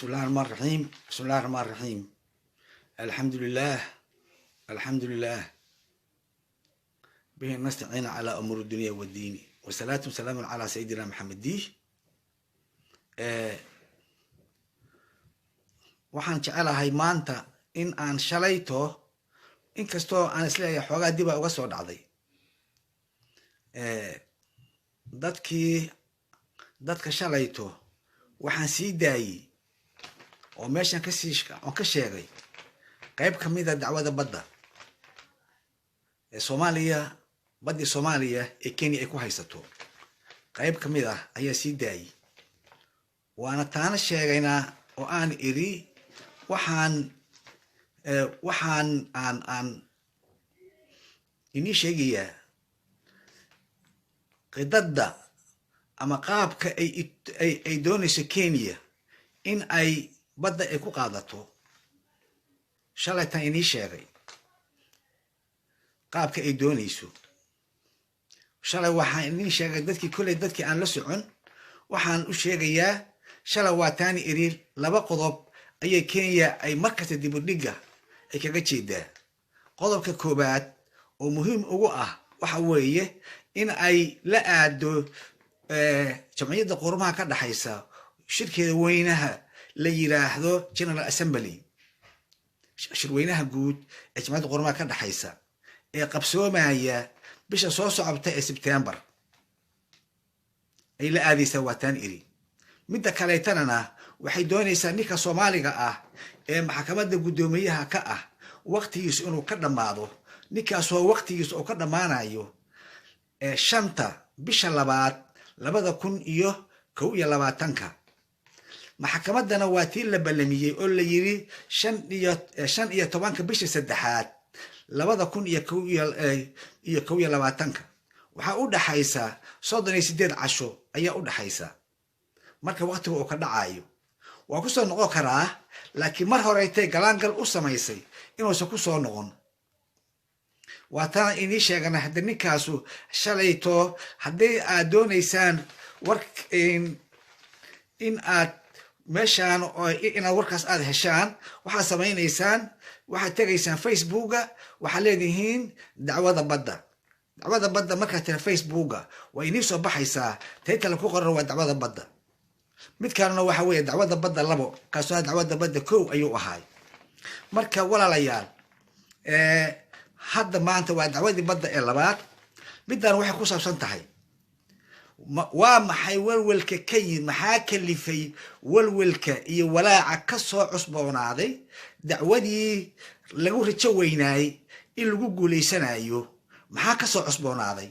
بسم الله الرحمن الرحيم بسم الله الرحمن الرحيم الحمد لله الحمد لله به نستعين على أمور الدنيا والدين والصلاة والسلام على سيدنا محمد waxaan jecelahay maanta in aan shalayto inkastoo aan isleeyahay xoogaa dib uga soo dhacday dadka shalayto waxaan sii daayay oo meeshan ka sheegay qayb kamid ah dacwada badda ee Soomaaliya badda Soomaaliya ee Kenya ay ku haysato qayb kamid ah ayaa sii daayay waana taana sheegaynaa oo aan iri waxaan aan inii sheegayaa qidada ama qaabka ay doonayso Kenya in ay badda ay ku qaadato shalaytan inii sheegay qaabka ay doonayso shalay waxaan inii sheegay dadkii aan la socon waxaan u sheegayaa shalay waa taani iri laba qodob ayay Kenya ay markasta dib u dhiga ay kaga jeedaa qodobka koobaad oo muhiim ugu ah waxa weeye in ay la aado jamciyadda qurumaha ka dhaxaysa shirkeeda weynaha la yiraahdo General Assembly shirweynaha guud ee jamciyadda qurumaha ka dhaxaysa ee qabsoomaya bisha soo socota ee September ay la aadaysa wataan iri midda kale tanana waxay doonaysaa ninka Soomaaliga ah ee maxkamadda gudoomiyaha ka ah waqtigiisa inuu ka dhamaado ninkaas oo waqtigiisa oo ka dhamaanayo shanta bisha labaad 2021 maxkamaddana waa tii la ballamiyay oo la yiri 15 bisha saddexaad 2021 waxa u dhaxaysa 38 casho ayaa u dhaxaysa marka waqtiga uu ka dhacayo waa ku soo noqon karaa laakiin mar hore ay galaangal u samaysay inuusan ku soo noqon waa taan inii sheegana hadda ninkaasu shalayto haddii aad doonaysaan in aad meeshaan oo inaad warkaas aad heshaan waxaad samaynaysaan waxaad tegaysaan Facebooka waxaad leedihiin dacwada badda markaad tira Facebooka waa inii soo baxaysaa taytala ku qoran waa dacwada badda mid kalena waxa weeye dacwada badda labo kaasoo dacwada badda kow ayuu ahaay marka walaalayaal hadda maanta waa dacwadii badda ee labaad midaan waxay ku saabsan tahay waa maxay walwalka ka yimid maxaa kalifay walwalka iyo walaaca ka soo cusboonaaday dacwadii lagu rajo weynaay in lagu guuleysanayo maxaa ka soo cusboonaaday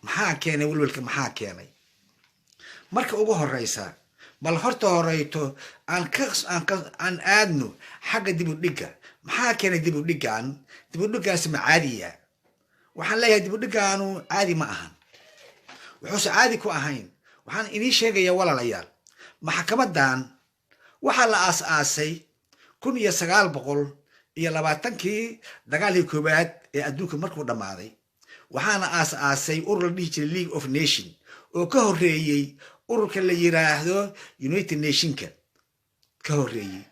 maxaa keenay walwalka maxaa keenay marka ugu horeysa bal horta horeyto aan aadno xagga dib u dhiga maxaa keenay dib u dhigaas ma caadiya waxaan leeyahay dib u dhigaanu caadi ma ahan wuxuusan caadi ku ahayn waxaan inii sheegayaa walaalayaal maxkamadan waxaa la aasaasay 1920kii dagaalkii koobaad ee adduunka markuu dhammaaday waxaana aasaasay urur la dhihi jiray League of Nations oo ka horeeyay ururka la yiraahdo United Nationska ka horeeyay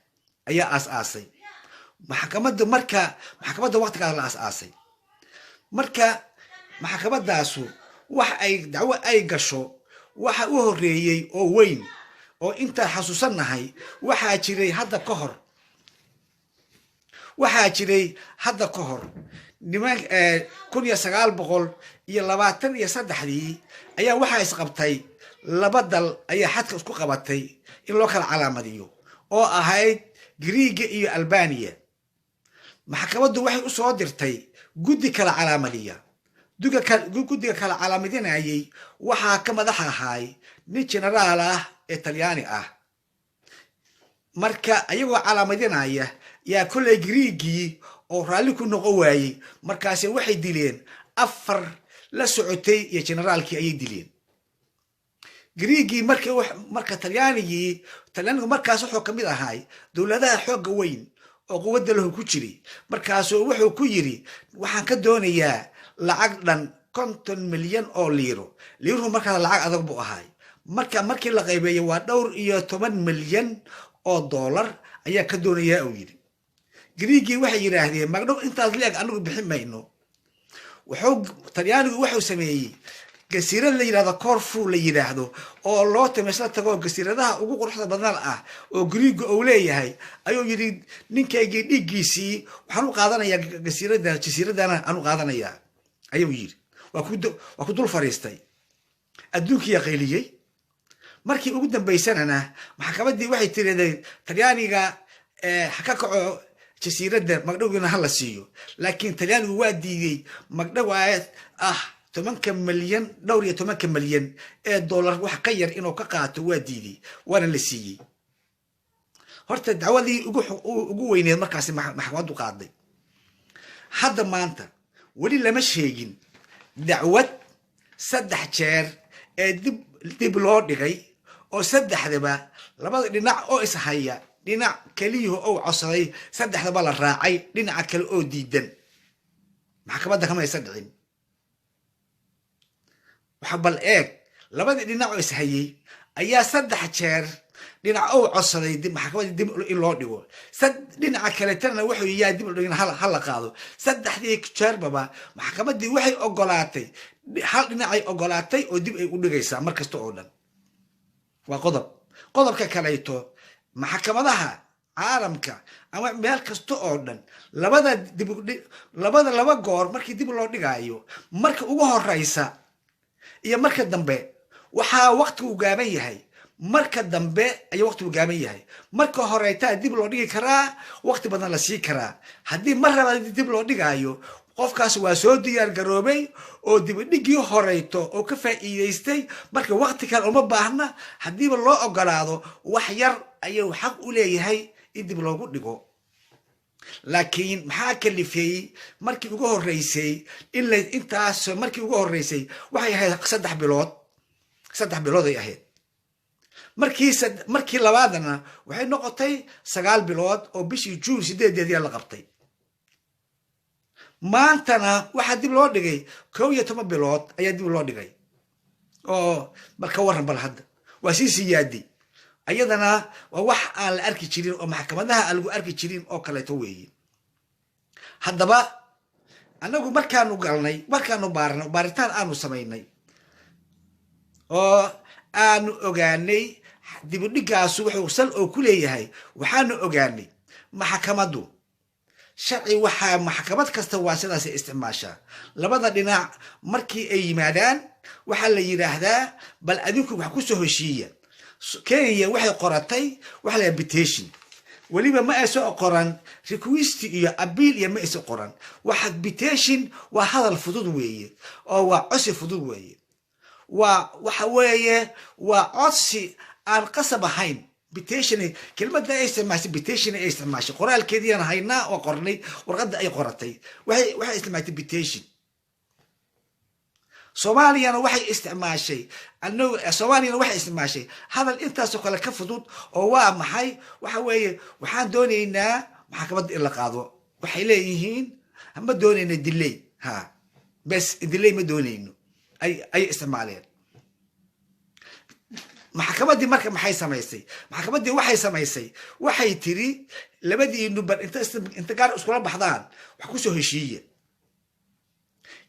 ayaa aasaasay maxkamadda waqtigaas la aasaasay marka maxkamadaasu wax ay dacwo ay gasho waxa u horeeyay oo weyn oo inta xasuusanahay waxaa jiray hadda ka hor niman 1923 ayaa waxa isqabtay laba dal ayaa xadka isku qabatay in loo kala calaamadiyo oo ahayd Greece iyo Albania maxkamaddu waxay u soo dirtay guddi kala calaamadiya guddiga kala calaamadinayay waxaa ka madax ahaay nin generaal ah ee Talyaani ah marka ayagoo calaamadinaya yaa kulay Greece oo raalli ku noqon waayay markaas waxay dileen 4 la socotay iyo generaalkii ayay dileen Greece marka Talyaanigu markaas wuxuu kamid ahaay dawladaha xoog weyn oo quwadda lahu ku jiray markaas wuxuu ku yiri waxaan ka doonayaa lacag dhan 50 milyan oo liiro marka lacag adag buu ahaay markii la qaybeeyay waa dhowr iyo 10 milyan oo dollar ayaa ka doonayaa uu yidhi griigii waxay yidhaahdeen magdhow intaas leeg anigu bixin mayno talyaanigu wuxuu sameeyey jasiirad la yidhahdo Corfu la yidhaahdo oo loo timaysla tago jasiiradaha ugu quruxda badan ah oo griiga uu leeyahay ayuu yidhi ninkaygii dhiiggiisii waxaan u qaadanayaa jasiiradana aan u qaadanayaa ayuu yidhi waa ku dul fariistay adduunkii qayliyey markii ugu dambaysanana maxkamaddii waxay tirahdeen talyaaniga ha ka kaco jasiiradda magdhowgana ha la siiyo laakiin talyaanigu waa diiday magdhow ah 10 milyan dhowr iyo 10 milyan ee dollar wax ka yar inuu ka qaato waa diiday waana la siiyey horta dacwadii ugu weyneed markaasi maxkamaddu qaaday hadda maanta weli lama sheegin dacwad 3 jeer ee dib loo dhigay oo saddexdaba labada dhinac oo is haya dhinac kaliya oo codsaday saddexdaba la raacay dhinaca kale oo diidan maxkamadda kama aysan dhicin waxa bal eeg labada dhinac oo is hayay ayaa 3 jeer dhinac oo codsaday maxkamadda dib in loo dhigo dhinaca kale tan wuxuu yahay dib loo dhigin hal la qaado saddexdii jeerbaba maxkamaddii waxay ogolaatay hal dhinacay ogolaatay oo dib ay u dhigaysaa markasta oo dhan waa qodobka kaleeto maxkamadaha caalamka ama meel kasta oo dhan laba goor markii dib loo dhigayo marka ugu horeysa iyo marka dambe waxaa waqtigu gaaban yahay marka dambe ayaa waqtigu gaaban yahay marka horeyta dib loo dhigi karaa waqti badan la sii karaa haddii mar raba dib loo dhigayo qofkaas waa soo diyaar garoobay oo dib dhigii horeyto oo ka faa'iideystay marka waqti kale uma baahna haddiiba loo ogolaado wax yar ayuu xaq u leeyahay in dib loogu dhigo laakiin maxaa kalifeeyey markii ugu horeysay intaas markii ugu horeysay waxay ahayd 3 bilood ay ahayd markii labaadna waxay noqotay 9 bilood oo bishii June 8 la qabtay maantana waxa dib loo dhigay 11 bilood ayaa dib loo dhigay oo marka waran bal hadda waa siyaadi ayadana waa wax aan la arki jirin oo maxkamadaha aan lagu arki jirin oo kale to weeye haddaba anagu markaanu galnay markaanu baaritaan aanu samaynay oo aanu ogaanay dib u dhigaasu wuxuu sal oo ku leeyahay waxaanu ogaanay maxkamaddu sharci waxa maxkamad kasta waa sidaas isticmaasha labada dhinac markii ay yimaadaan waxa la yiraahdaa bal adinku wax ku soo heshiiya Kenya waxay qoratay waxa la petition waliba ma ay soo qoran request iyo appeal iyo ma ay soo qoran waxa petition waa hadal fudud weeye oo waa codsi fudud weeye waxa weeye waa codsi aan qasab ahayn petition kelmadda ay isticmaashay petition ay isticmaashay qoraalkeedii haynaa oo qornay warqadda ay qoratay waxay isticmaashay petition Soomaaliyana waxay isticmaashay hadal intaas oo kale ka fudud oo waa maxay waxa weeye waxaan doonaynaa maxkamadda in la qaado waxay leeyihiin ama doonayna delay bas delay ma doonayno ay isticmaaleen maxkamaddii marka maxay samaysay maxkamaddii waxay tiri labadii nubar inta gaar iskula baxdaan wax ku soo heshiiya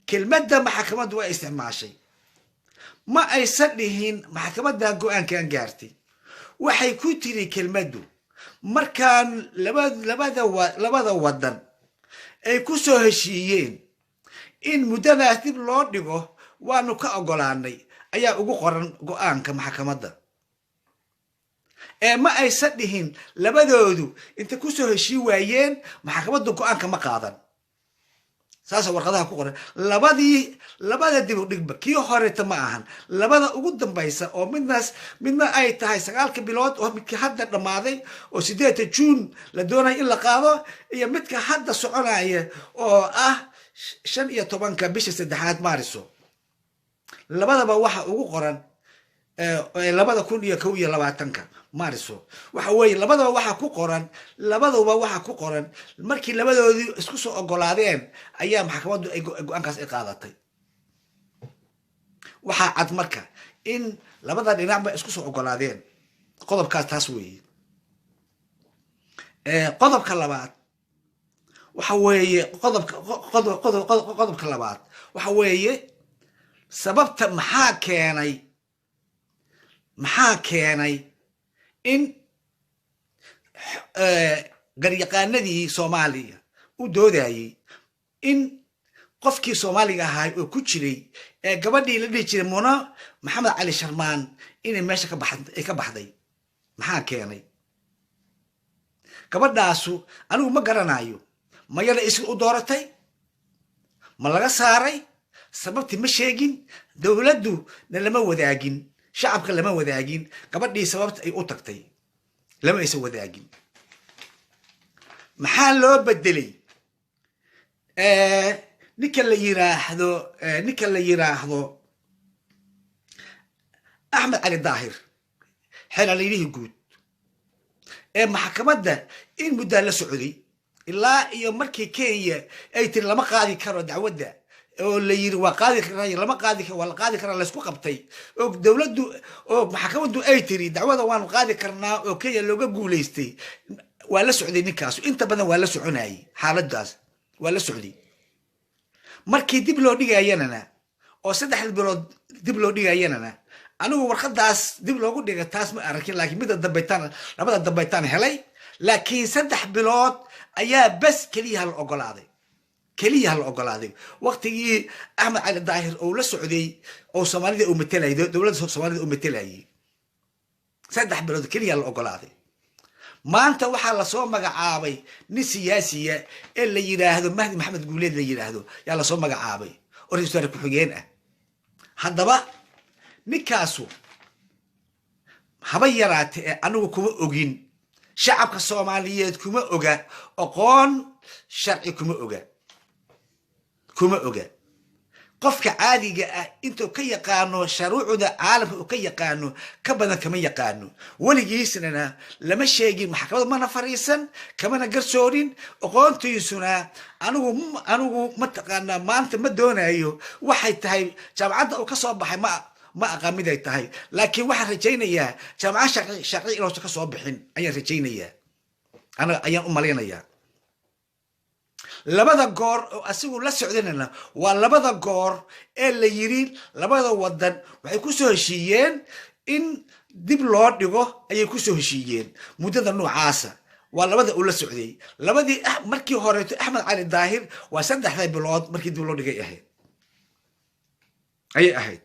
kelmadda maxkamaddu waa isticmaashay ma aysan dhihin maxkamadda go'aankan gaartay waxay ku tiri kelmaddu markaan labada wadan ay ku soo heshiiyeen in muddadaas dib loo dhigo waanu ka ogolaanay ayaa ugu qoran go'aanka maxkamadda ma aysan dhihin labadoodu inta ku soo heshii waayeen maxkamaddu go'aanka ma qaadan saasa warqadaha ku qoran labada dib u dhigba kii horeeta ma ahan labada ugu dambaysa oo midna ay tahay 9 bilood oo midka hadda dhamaaday oo 8 June la doonay in la qaado iyo midka hadda soconaya oo ah 15 bisha 3 Maarso labadaba waxa ugu qoran 2021 Maarso waxa weeye labadaba waxa ku qoran markii labadoodii isku soo ogolaadeen ayaa maxkamaddu ay go'aankaas ay qaadatay waxa cad marka in labada dhinacba isku soo ogolaadeen qodobkaas taas weeye قضب كلابات وحوي قضب كلابات وحوي سببت محاكيني إن قريقاندي Soomaaliya u doodayay in qofkii Soomaaliga ahaa oo ku jiray gabadhii la dhigi jiray Muna Maxamed Cali Sharmaan inay meesha ka baxday maxaa keenay gabadhaasu anigu ma garanayo mayada isku u dooratay ma laga saaray sababti ma sheegin dawladdu lama wadaagin shacabka lama wadaagin gabadhii sababta ay u tagtay lama aysan wadaagin maxaa loo bedelay ninka la yiraahdo Axmed Cali Daahir xeelalihi guud maxkamadda in muddo la socday ilaa iyo markii Kenya ay tir lama qaadi karo dacwadda oo la yiri waa qaadi karaa lama qaadi karo wala qaadi karaa la isku qabtay oo dawladdu oo maxkamaddu ay tiri dacwada waan qaadi karnaa oo Kenya looga guuleystay waa la socday ninkaas inta badan waa la soconayay xaaladaas waa la socday markii dib loo dhigayana oo 3 bilood dib loo dhigayana anigu warqadaas dib loogu dhigay taas ma arkin laakiin mid labada dambaytaan helay laakiin 3 bilood ayaa bas kaliya la ogolaaday waqtigii Axmed Cali Daahir oo la socday oo Soomaalida u metelayay dawladda Soomaalida u metelayay 3 bilood kaliya la ogolaaday maanta waxa la soo magacaabay nin siyaasiya ee la yiraahdo Mahdi Maxamed Guuleed la yiraahdo yaa la soo magacaabay oo ra'iisul wasaare ku xigeen ah haddaba ninkaasu haba yaraatee anigu kuma ogin shacabka Soomaaliyeed kuma oga aqoon sharci kuma oga qofka caadiga ah intuu ka yaqaano sharuucda caalamka oo ka yaqaano ka badan kama yaqaano waligiisna lama sheegin maxkamad mana fariisan kamana garsoorin aqoontiisuna anigu ma taqaana maanta ma doonayo waxay tahay jaamacadda oo ka soo baxay ma aqaamid ay tahay laakiin waxaan rajaynayaa jaamacad sharci inuu ka soo bixin ayaan rajaynayaa ayaan u maleynayaa labada goor oo asigu la socdeenna waa labada goor ee la yiri labada wadan waxay ku soo heshiiyeen in dib loo dhigo ayay ku soo heshiiyeen muddada noocaasa waa labada uu la socday labadii markii hore Axmed Cali Daahir waa 3 bilood markii dib loo dhigay ahayd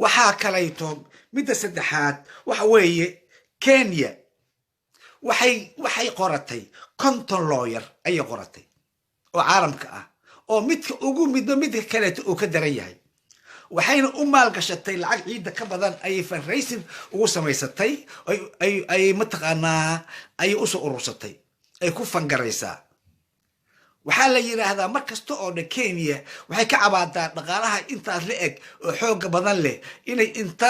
waxa kaleeto midda saddexaad waxa weeye Kenya waxay qoratay konton lawyer ay qoratay oo caalamka ah oo midka ugu midka kale oo ka daran yahay waxayna u maal gashatay lacag ciida ka badan ay fundraising ugu samaysatay ay mataqaanaa ay u soo urursatay ay ku fangaraysaa waxa la yiraahdaa markasta oo Kenya waxay ka cabaadaa dhaqaalaha intaas la eg oo xoog badan leh inay inta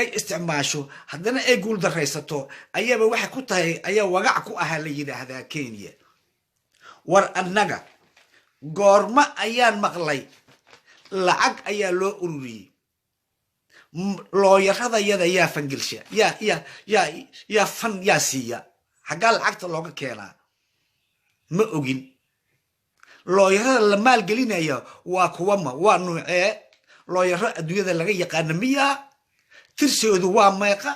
ay isticmaasho haddana ay guul dareysato ayaba waxa ku tahay ayaa wagac ku ah la yiraahdaa Kenya war annaga goorma ayaan maqlay lacag ayaa loo ururiyay looyarada yaa fangilsha ya fan ya siiya xaga lacagta looga keenaa ma ogin looyarada la maal gelinayo waa kuwa waa nuucee looyaro adduunyada laga yaqaan miya tirsioodu waa meeqa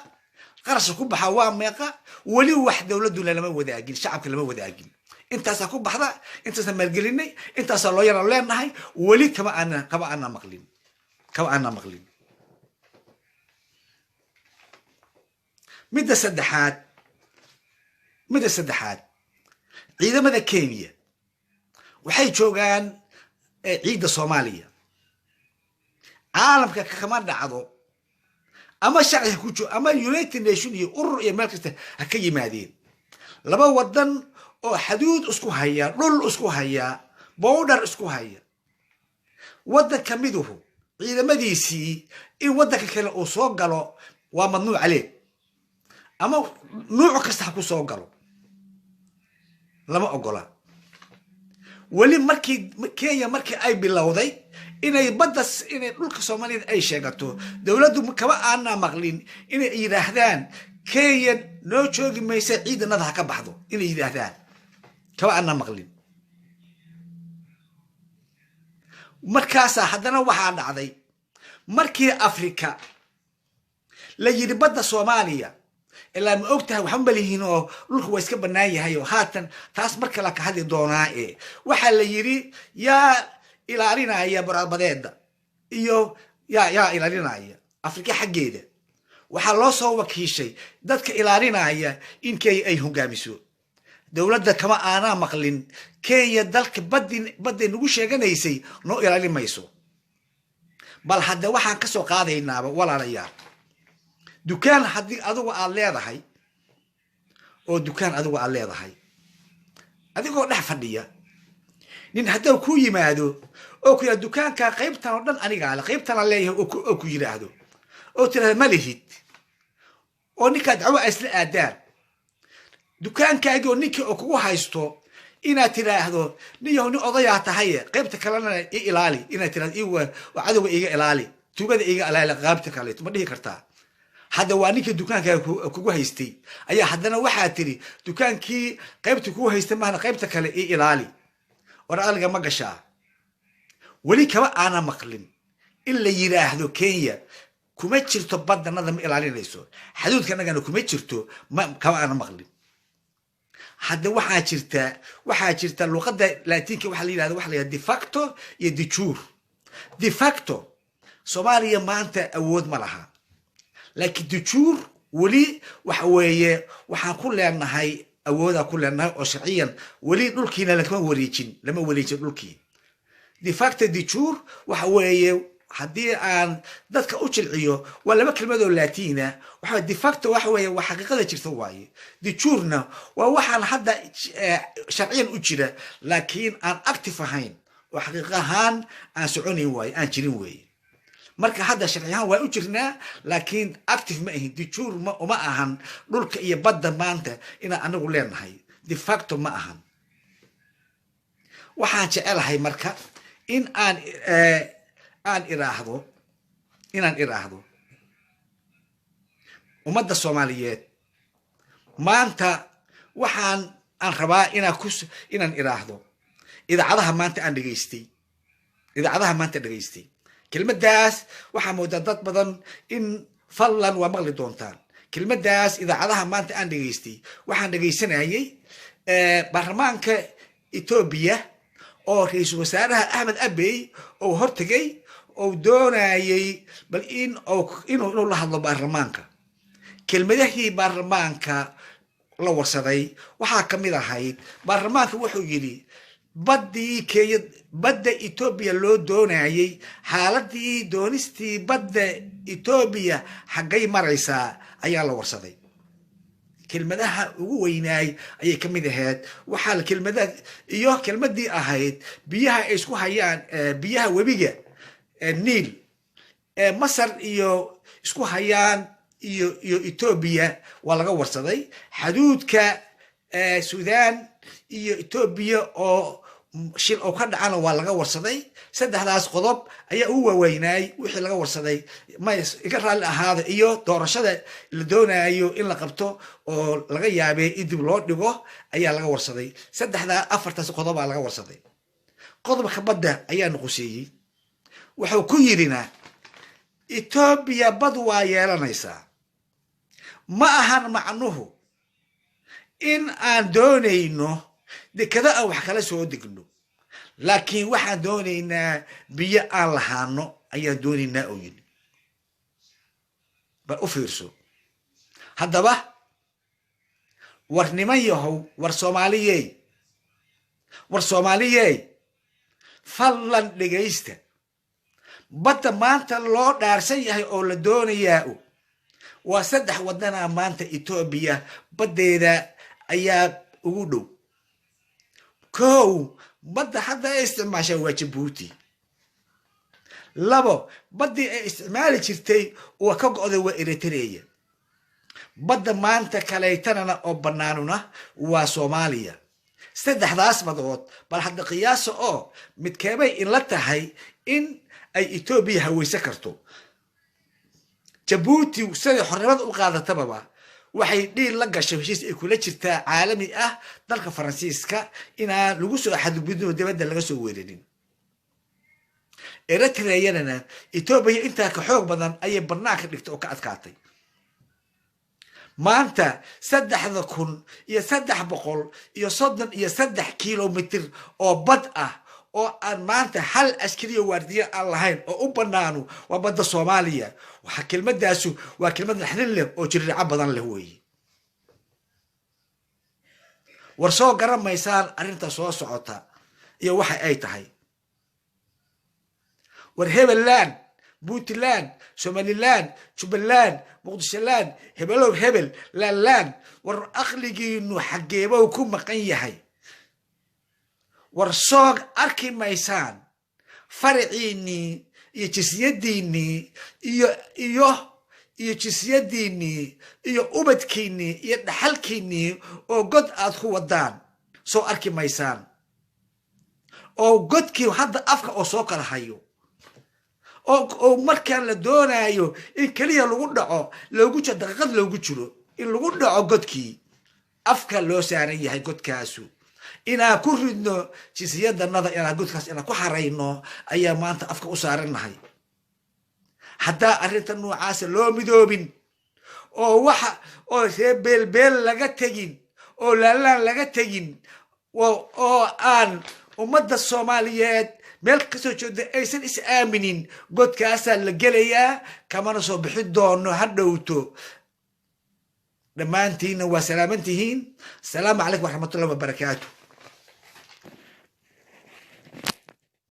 qarash ku baxa waa meeqa wali wax dawladdu lama wadaagin shacabka lama wadaagin intaas ku baxda intaas maalgelinay intaas loo yar leenahay wali kama ana maqlin midda saddexaad ciidamada Kenya waxay joogaan ciida Soomaaliya caalamka kama dhacdo ama sharci ku jiro ama United Nations iyo urur iyo meel kasta ka yimaadeen laba wadan oo xuduud isku haya dhul isku haya border isku haya wadan kamiduhu ciidamadiisii in wadanka kale oo soo galo waa mamnuuc calee ama nooc kasta ku soo galo lama ogola wali markii Kenya markii ay bilowday inay dhulka Soomaaliyeed ay sheegato dawladdu kaba aana maqlin inay yiraahdaan Kenya noo joogi maysa ciidanada ha ka baxdo inay yidhaahdaan kaba aanan maqlin. markaasaa haddana waxaa dhacday markii Afrika la yidhi badda Soomaaliya ilaa ma ogtahay waxaan balihiin oo dhulku waa iska bannaan yahay oo haatan taas marka la ka hadli doonaa waxaa la yidhi yaa ilaalinaya barbadeeda iyo yaa ilaalinaya Afrika xaggeeda. waxaa loo soo wakiishay dadka ilaalinaya in Kenya ay hogaamiso. dowladda kama aanaa maqlin Kenya dalka badda nagu sheeganaysay noo ilaalin mayso. bal hadda waxaan ka soo qaadaynaaba walaalayaal dukaan haddii adigu aad leedahay oo dukaan adigu aad leedahay adigoo dhex fadhiya nin hadduu ku yimaado oo ku yidhaahdo dukaanka qaybtan oo dhan anigaa le qaybtan aan leeyahay oo ku yidhaahdo oo tiraahdo ma lihid oo ninkaa dacwo ay isla aadaan dukaankaagii oo ninkii oo kugu haysto inaad tiraahdo niyow nin odayaa tahaye qaybta kalena i ilaali inaad tiraahdo iwa cadowga iga ilaali tugada iga ilaali qaybta kaleeto ma dhihi kartaa. hadda waa ninkii dukaankaaga kugu haystay ayaa haddana waxaa tiri dukaankii qaybta kugu haystay mahna qaybta kale i ilaali. war aqliga ma gashaa? weli kaba aana maqlin in la yidhaahdo Kenya kuma jirto baddanada ma ilaalinayso xaduudkanagana kuma jirto kaba aana maqlin. hadda waxaa jirta luqadda laatiinka waxa la yidhahdo waxa la yidhahdo de facto iyo de jure. de facto Soomaaliya maanta awood ma laha laakiin de jure weli waxa weeye waxaan ku leenahay awoodaa ku leenahay oo sharciyan weli dhulkiina lama wareejin dhulkii. de facto de jure waxa weeye haddii aan dadka u jilciyo waa laba kelmadoo laatiina waxa de facto waxa weeye waa xaqiiqada jirta waaye. de jurena waa waxaan hadda sharciyan u jira laakiin aan active ahayn oo xaqiiq ahaan aan soconayn waaye aan jirin weeye. marka hadda sharci ahaan waa u jirnaa laakiin active ma ahin. de jure uma ahan dhulka iyo badda maanta inaan anagu leenahay. de facto ma ahan. waxaan jecelahay marka in aan iraahdo ummadda Soomaaliyeed maanta waxaan rabaa inaan iraahdo idaacadaha maanta dhageystay kelmadaas waxaa moodaa dad badan in fallan waa maqli doontaan. kelmadaas idaacadaha maanta aan dhageystay waxaan dhagaysanayay baarlamaanka Ethiopia oo ra'iisul wasaaraha Ahmed Abiy oo hortagay oo doonayay bal inuu la hadlo baarlamaanka. kelmadihii baarlamaanka la warsaday waxaa ka mid ahayd baarlamaanka wuxuu yidhi badda Ethiopia loo doonayay xaaladii doonistii badda Ethiopia xaggay maraysaa ayaa la warsaday. kelmadaha ugu weynaay ayay ka mid ahayd waxaa kelmadii ahayd biyaha ay isku hayaan biyaha webiga Niil Masar iyo isku hayaan iyo Ethiopia waa laga warsaday. xaduudka Suudaan iyo Ethiopia oo shil oo ka dhacana waa laga warsaday. saddexdaas qodob ayaa ugu waaweynay wixii laga warsaday ma iga raali ahaada iyo doorashada la doonayo in la qabto oo laga yaabay in dib loo dhigo ayaa laga warsaday. afartaas qodob baa laga warsaday. qodobka badda ayaa noqoseeyay wuxuu ku yirina Ethiopia bad waa yeelanaysaa ma ahan macnuhu in aan doonayno dekada aan wax kala soo degno laakiin waxaan doonaynaa biyo aan lahaano ayaan doonaynaa oo yidhi. bal u fiirso haddaba war niman yahow war Soomaaliyey fallan dhegaysta. badda maanta loo dhaarsan yahay oo la doonayaa waa 3 wadana maanta Ethiopia baddeeda ayaa ugu dhow. kow badda hadda ay isticmaashay waa Djibouti. 2 baddii ay isticmaali jirtay oo ka go'day waa Eritrea. badda maanta kaleetanana oo banaanuna waa Soomaaliya. 3daas badood bal hadda qiyaas oo midkeebay in la tahay in ay Ethiopia hawaysa karto. Djibouti sida xornimada u qaadataba waxay dhiil la gashay heshiis ay kula jirtaa caalami ah dalka Faransiiska inaan lagu soo xadgudbin dibadda laga soo weerarin Eritreana Ethiopia inta ka xoog badan ayay barnaamij dhigtay oo ka adkaatay maanta 3,333 kilomitir oo bad ah oo aan maanta hal askari waardiye aan lahayn oo u banaano waa badda Soomaaliya waxa kelmadaasu waa kelmad naxdin leh oo jirrica badan leh weeye war soo garamaysaan arinta soo socota iyo waxa ay tahay war Hebeland Puntland Somaliland Jubaland Muqdisholand hebel laland war aqligiinu xageebo ku maqan yahay war soog arki maysaan farciini iyo jinsiyadiini iyo jinsiyadiini iyo ubadkiini iyo dhaxalkiini oo god aad ku wadaan soo arki maysaan oo godkii hadda afka oo soo kala hayo oo markaan la doonayo in kaliya lagu dhaco loogu jiro daqiiqad loogu jiro in lagu dhaco godkii afka loo saaran yahay godkaasu inaa ku ridno jinsiyadannada inaa godkaas inaa ku xarayno ayaa maanta afka u saaranahay haddaa arrinta noocaas loo midoobin oo waxa oo beelbeel laga tegin oo laalaan laga tegin oo aan ummadda Soomaaliyeed meel ka soo jeeda aysan is aaminin godkaas la gelayaa kamana soo bixi doono hadhowto dhamaantiina waa salaamantihiin salaamu calaykum wa rahmatullahi wa barakaatuh